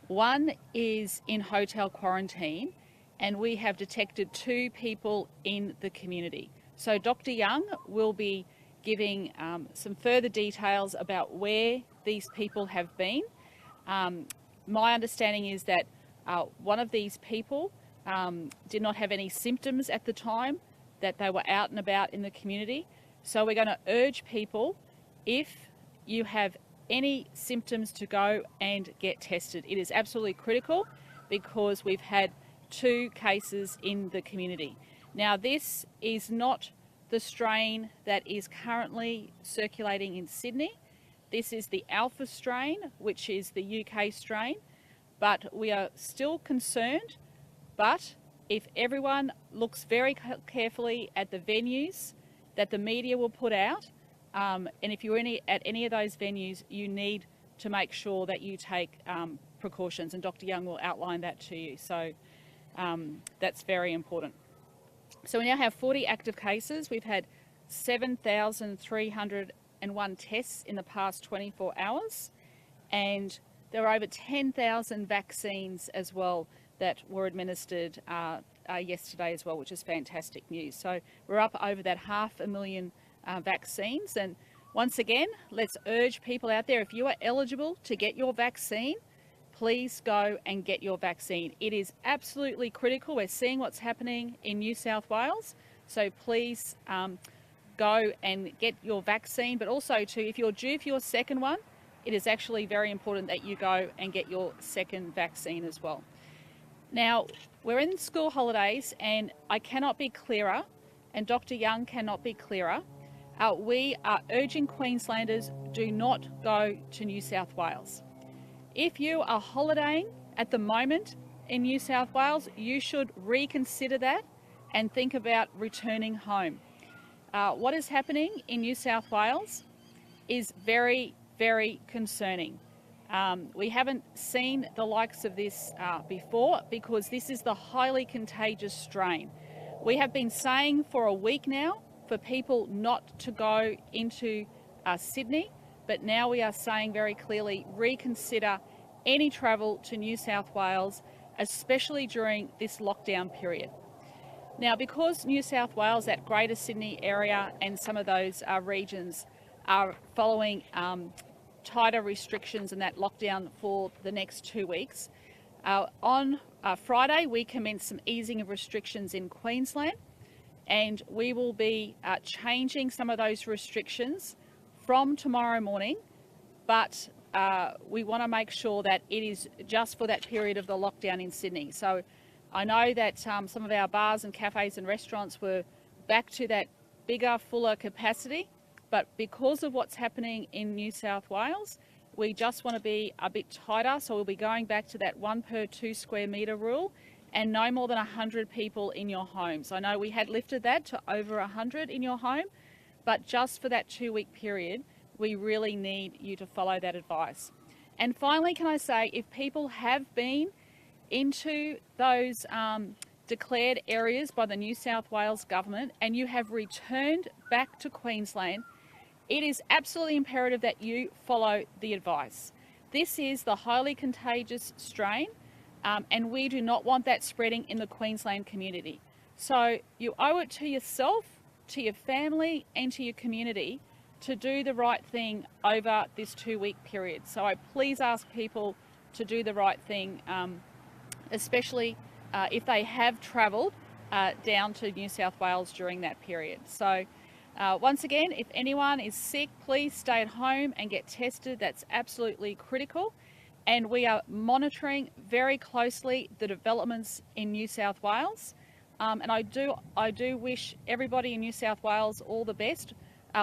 One is in hotel quarantine, and we have detected 2 people in the community. So Dr. Young will be giving some further details about where these people have been. My understanding is that one of these people did not have any symptoms at the time that they were out and about in the community. So we're going to urge people, if you have any symptoms, to go and get tested. It is absolutely critical because we've had 2 cases in the community. Now, this is not the strain that is currently circulating in Sydney. This is the Alpha strain, which is the UK strain, but we are still concerned. But if everyone looks very carefully at the venues that the media will put out, and if you're at any of those venues, you need to make sure that you take precautions, and Dr. Young will outline that to you. So that's very important. So we now have 40 active cases. We've had 7,301 tests in the past 24 hours, and there are over 10,000 vaccines as well that were administered yesterday as well, which is fantastic news. So we're up over that 500,000 vaccines. And once again, let's urge people out there, if you are eligible to get your vaccine, please go and get your vaccine. It is absolutely critical. We're seeing what's happening in New South Wales. So please go and get your vaccine. But also too, if you're due for your second one, it is actually very important that you go and get your second vaccine as well. Now, we're in school holidays, and I cannot be clearer, and Dr. Young cannot be clearer. We are urging Queenslanders, do not go to New South Wales. If you are holidaying at the moment in New South Wales, you should reconsider that and think about returning home. What is happening in New South Wales is very, very concerning. We haven't seen the likes of this before, because this is the highly contagious strain. We have been saying for a week now for people not to go into Sydney, but now we are saying very clearly, reconsider any travel to New South Wales, especially during this lockdown period. Now, because New South Wales, that Greater Sydney area and some of those regions are following tighter restrictions and that lockdown for the next 2 weeks, on Friday we commenced some easing of restrictions in Queensland, and we will be changing some of those restrictions from tomorrow morning, but we want to make sure that it is just for that period of the lockdown in Sydney. So I know that some of our bars and cafes and restaurants were back to that bigger, fuller capacity, but because of what's happening in New South Wales, we just want to be a bit tighter. So we'll be going back to that 1 per 2 square metre rule, and no more than 100 people in your home. So I know we had lifted that to over 100 in your home, but just for that 2-week period, we really need you to follow that advice. And finally, can I say, if people have been into those declared areas by the New South Wales government and you have returned back to Queensland, it is absolutely imperative that you follow the advice. This is the highly contagious strain, and we do not want that spreading in the Queensland community. So you owe it to yourself, to your family and to your community to do the right thing over this 2-week period. So I please ask people to do the right thing, especially if they have travelled down to New South Wales during that period. So once again, if anyone is sick, please stay at home and get tested. That's absolutely critical. And we are monitoring very closely the developments in New South Wales. And I do wish everybody in New South Wales all the best.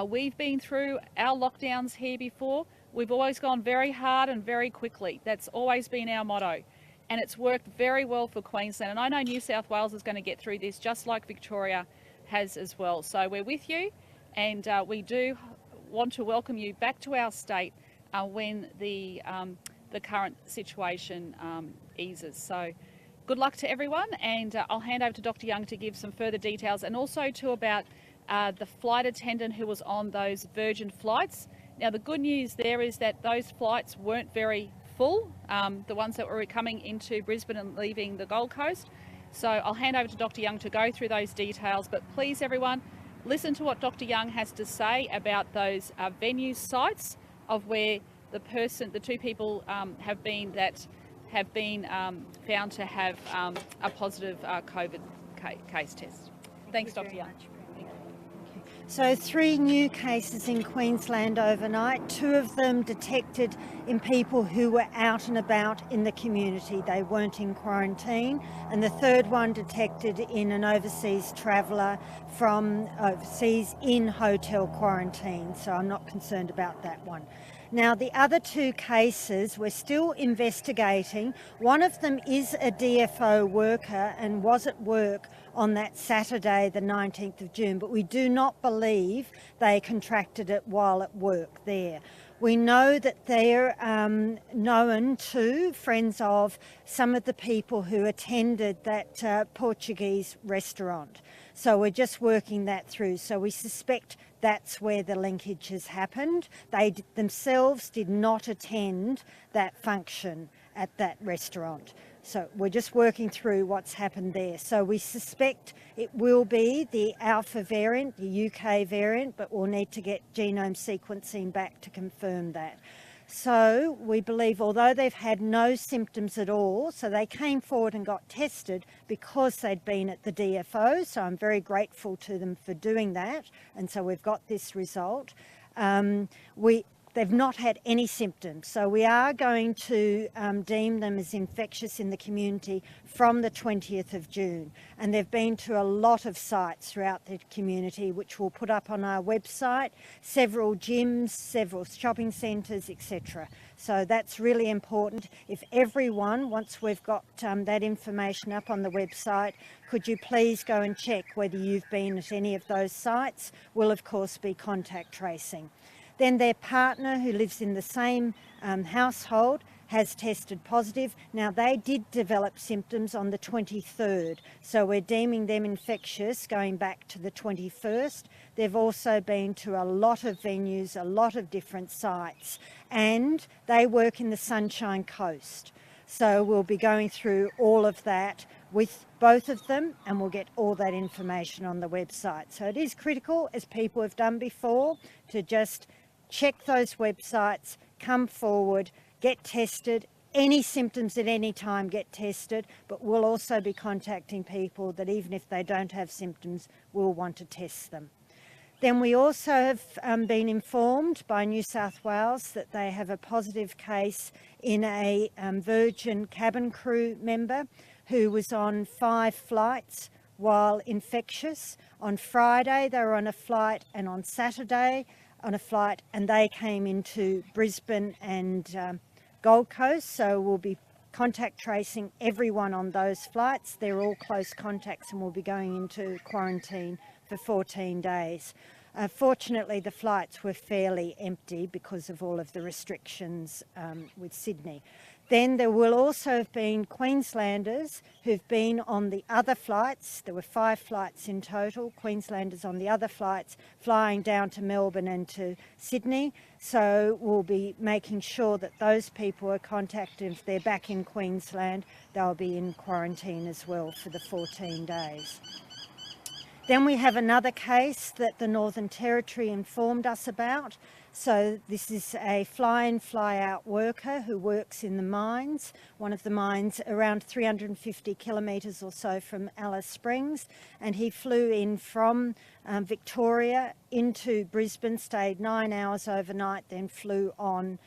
We've been through our lockdowns here before. We've always gone very hard and very quickly. That's always been our motto. And it's worked very well for Queensland. And I know New South Wales is going to get through this just like Victoria has as well. So we're with you, and we do want to welcome you back to our state when the current situation eases. So good luck to everyone, and I'll hand over to Dr. Young to give some further details, and also too about the flight attendant who was on those Virgin flights. Now the good news there is that those flights weren't very full. the ones that were coming into Brisbane and leaving the Gold Coast. So I'll hand over to Dr. Young to go through those details, but please everyone, listen to what Dr. Young has to say about those venue sites of where the two people have been found to have a positive COVID case test. Thanks, Dr. Young. So 3 new cases in Queensland overnight, 2 of them detected in people who were out and about in the community. They weren't in quarantine. And the 3rd one detected in an overseas traveller from overseas in hotel quarantine. So I'm not concerned about that one. Now, the other 2 cases we're still investigating. One of them is a DFO worker and was at work on that Saturday, the 19th of June, but we do not believe they contracted it while at work there. We know that they're known to friends of some of the people who attended that Portuguese restaurant. So we're just working that through. So we suspect that's where the linkage has happened. They themselves did not attend that function at that restaurant. So we're just working through what's happened there. So we suspect it will be the Alpha variant, the UK variant, but we'll need to get genome sequencing back to confirm that. So we believe, although they've had no symptoms at all, so they came forward and got tested because they'd been at the DFO, so I'm very grateful to them for doing that, and so we've got this result. They've not had any symptoms, so we are going to deem them as infectious in the community from the 20th of June. And they've been to a lot of sites throughout the community, which we'll put up on our website, several gyms, several shopping centres, etc. So that's really important. If everyone, once we've got that information up on the website, could you please go and check whether you've been at any of those sites? We'll of course be contact tracing. Then their partner, who lives in the same household, has tested positive. Now, they did develop symptoms on the 23rd, so we're deeming them infectious going back to the 21st. They've also been to a lot of venues, a lot of different sites, and they work in the Sunshine Coast. So we'll be going through all of that with both of them, and we'll get all that information on the website. So it is critical, as people have done before, to just check those websites, come forward, get tested. Any symptoms at any time, get tested, but we'll also be contacting people that even if they don't have symptoms, will want to test them. Then we also have been informed by New South Wales that they have a positive case in a Virgin cabin crew member who was on 5 flights while infectious. On Friday they were on a flight, and on Saturday on a flight, and they came into Brisbane and Gold Coast, so we'll be contact tracing everyone on those flights. They're all close contacts and will be going into quarantine for 14 days. Fortunately, the flights were fairly empty because of all of the restrictions with Sydney. Then there will also have been Queenslanders who've been on the other flights. There were 5 flights in total, Queenslanders on the other flights, flying down to Melbourne and to Sydney. So we'll be making sure that those people are contacted. If they're back in Queensland, they'll be in quarantine as well for the 14 days. Then we have another case that the Northern Territory informed us about. So this is a fly-in, fly-out worker who works in the mines, one of the mines around 350 kilometres or so from Alice Springs, and he flew in from Victoria into Brisbane, stayed 9 hours overnight, then flew on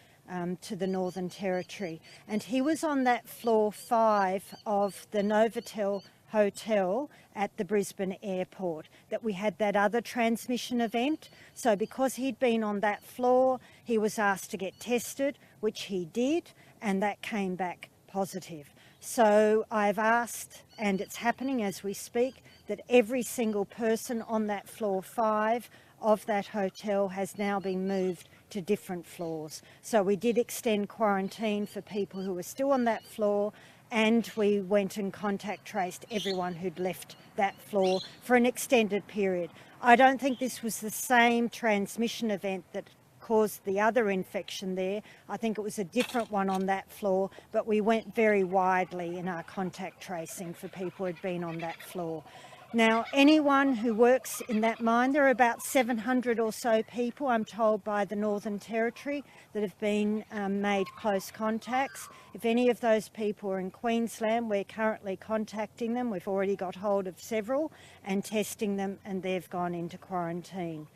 to the Northern Territory. And he was on that floor 5 of the Novotel hotel at the Brisbane airport that we had that other transmission event. So because he'd been on that floor, he was asked to get tested, which he did, and that came back positive. So I've asked, and it's happening as we speak, that every single person on that floor 5 of that hotel has now been moved to different floors. So we did extend quarantine for people who were still on that floor, and we went and contact traced everyone who'd left that floor for an extended period. I don't think this was the same transmission event that caused the other infection there. I think it was a different one on that floor, but we went very widely in our contact tracing for people who'd been on that floor. Now, anyone who works in that mine, there are about 700 or so people, I'm told, by the Northern Territory that have been made close contacts. If any of those people are in Queensland, we're currently contacting them. We've already got hold of several and testing them, and they've gone into quarantine.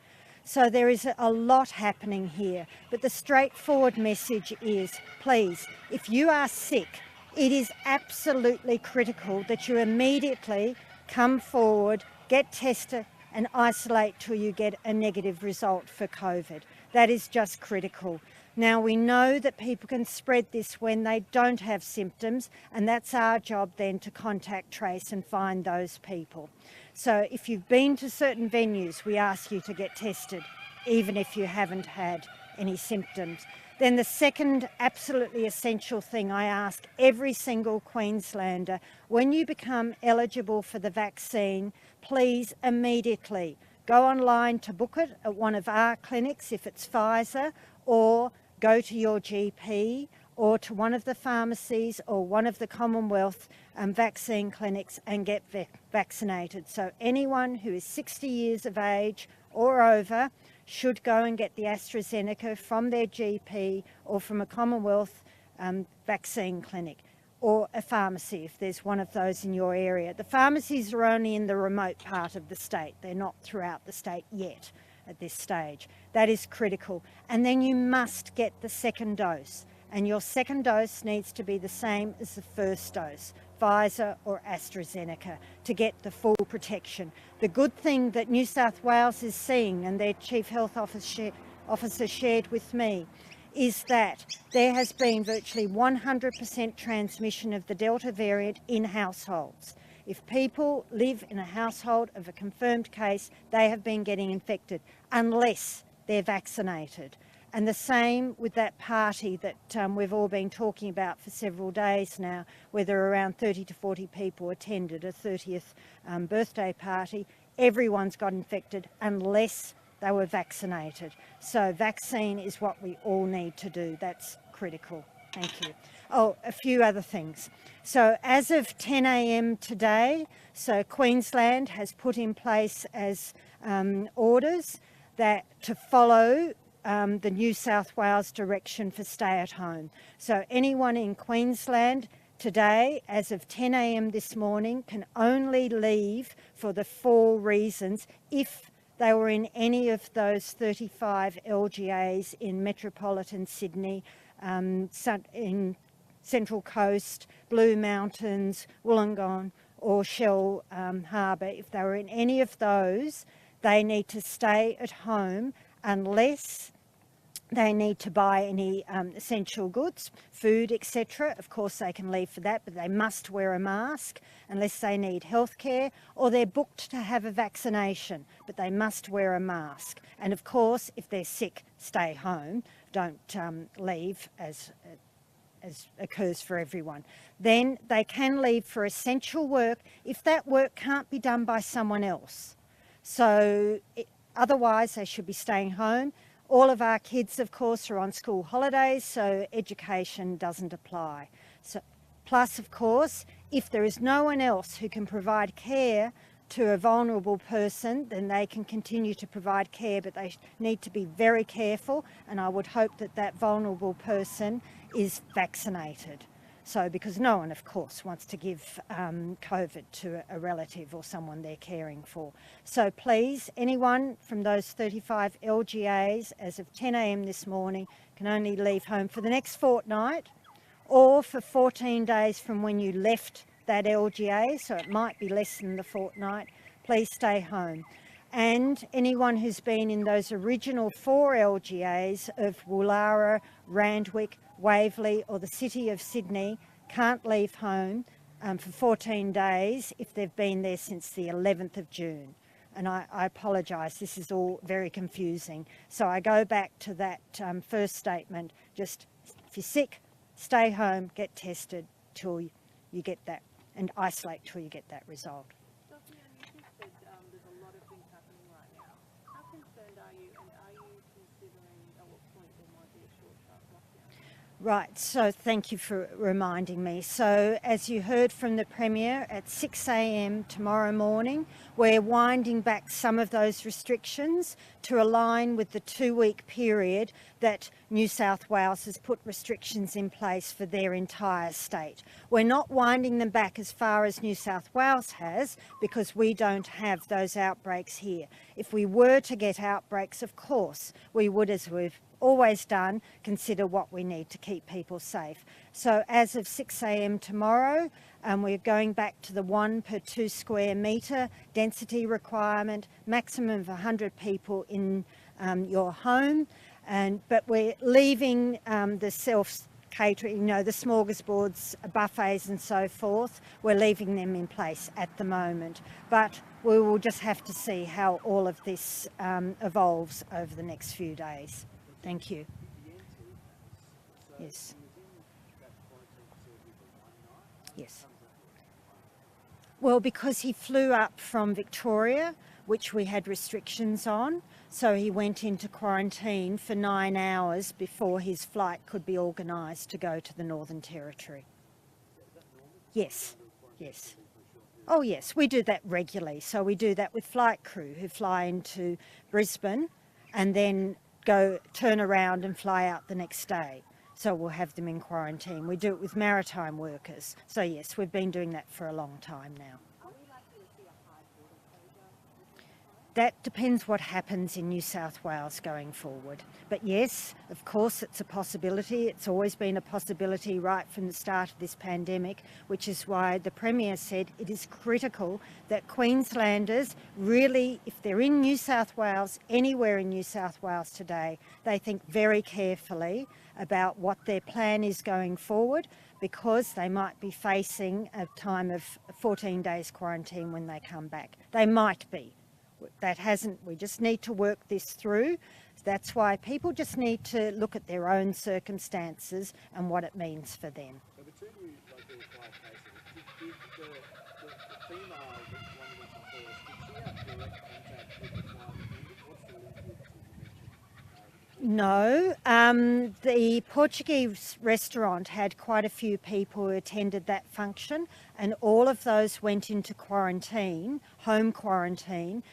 So there is a lot happening here, but the straightforward message is, please, if you are sick, it is absolutely critical that you immediately come forward, get tested and isolate till you get a negative result for COVID. That is just critical. Now, we know that people can spread this when they don't have symptoms, and that's our job then to contact trace and find those people. So if you've been to certain venues, we ask you to get tested, even if you haven't had any symptoms. Then the second absolutely essential thing I ask every single Queenslander, when you become eligible for the vaccine, please immediately go online to book it at one of our clinics if it's Pfizer, or go to your GP or to one of the pharmacies or one of the Commonwealth vaccine clinics and get vaccinated. So anyone who is 60 years of age or over should go and get the AstraZeneca from their GP or from a Commonwealth vaccine clinic, or a pharmacy if there's one of those in your area. The pharmacies are only in the remote part of the state. They're not throughout the state yet at this stage. That is critical. And then you must get the second dose. And your second dose needs to be the same as the first dose, Pfizer or AstraZeneca, to get the full protection. The good thing that New South Wales is seeing, and their Chief Health Officer shared with me, is that there has been virtually 100% transmission of the Delta variant in households. If people live in a household of a confirmed case, they have been getting infected unless they're vaccinated. And the same with that party that we've all been talking about for several days now, where there are around 30 to 40 people attended a 30th birthday party. Everyone's got infected unless they were vaccinated. So vaccine is what we all need to do. That's critical. Thank you. Oh, a few other things. So as of 10 a.m. today, so Queensland has put in place as orders that to follow the New South Wales direction for stay at home. So anyone in Queensland today, as of 10 a.m. this morning, can only leave for the 4 reasons if they were in any of those 35 LGAs in metropolitan Sydney, in Central Coast, Blue Mountains, Wollongong or Shell Harbour. If they were in any of those, they need to stay at home unless they need to buy any essential goods, food, etc. Of course, they can leave for that, but they must wear a mask unless they need healthcare or they're booked to have a vaccination, but they must wear a mask. And of course, if they're sick, stay home. Don't leave, as occurs for everyone. Then they can leave for essential work if that work can't be done by someone else. So otherwise, they should be staying home. All of our kids, of course, are on school holidays, so education doesn't apply. So, plus, of course, if there is no one else who can provide care to a vulnerable person, then they can continue to provide care, but they need to be very careful, and I would hope that that vulnerable person is vaccinated. So, because no one, of course, wants to give COVID to a relative or someone they're caring for. So please, anyone from those 35 LGAs as of 10 a.m. this morning can only leave home for the next fortnight or for 14 days from when you left that LGA, so it might be less than the fortnight. Please stay home. And anyone who's been in those original 4 LGAs of Woollahra, Randwick, Waverley or the City of Sydney can't leave home for 14 days if they've been there since the 11th of June. And I apologise, this is all very confusing. So I go back to that first statement, just if you're sick, stay home, get tested till you get that, and isolate till you get that result. Dr. Young, you just said there's a lot of things happening right now. How concerned are you, and are you considering, or Right, so thank you for reminding me. So as you heard from the Premier, at 6 a.m. tomorrow morning, we're winding back some of those restrictions to align with the 2-week period that New South Wales has put restrictions in place for their entire state. We're not winding them back as far as New South Wales has because we don't have those outbreaks here. If we were to get outbreaks, of course, we would, as we've always done, consider what we need to keep people safe. So as of 6 a.m. tomorrow, we're going back to the 1 per 2 square metre density requirement, maximum of 100 people in your home, but we're leaving the self-catering, the smorgasbords, buffets and so forth, we're leaving them in place at the moment. But we will just have to see how all of this evolves over the next few days. Thank you. Yes. Yes. Well, because he flew up from Victoria, which we had restrictions on, so he went into quarantine for 9 hours before his flight could be organised to go to the Northern Territory. Yes, yes. Oh yes, we do that regularly. So we do that with flight crew who fly into Brisbane and then turn around and fly out the next day. So we'll have them in quarantine. We do it with maritime workers. So yes, we've been doing that for a long time now. That depends what happens in New South Wales going forward. But yes, of course, it's a possibility. It's always been a possibility right from the start of this pandemic, which is why the Premier said it is critical that Queenslanders really, if they're in New South Wales, anywhere in New South Wales today, they think very carefully about what their plan is going forward, because they might be facing a time of 14 days quarantine when they come back. They might be. We just need to work this through. That's why people just need to look at their own circumstances and what it means for them. So the two new local 5 cases, did the female that one of them first, did she have direct contact with the flight attendant? What's the link with you mentioned? No, the Portuguese restaurant had quite a few people who attended that function, and all of those went into quarantine, home quarantine,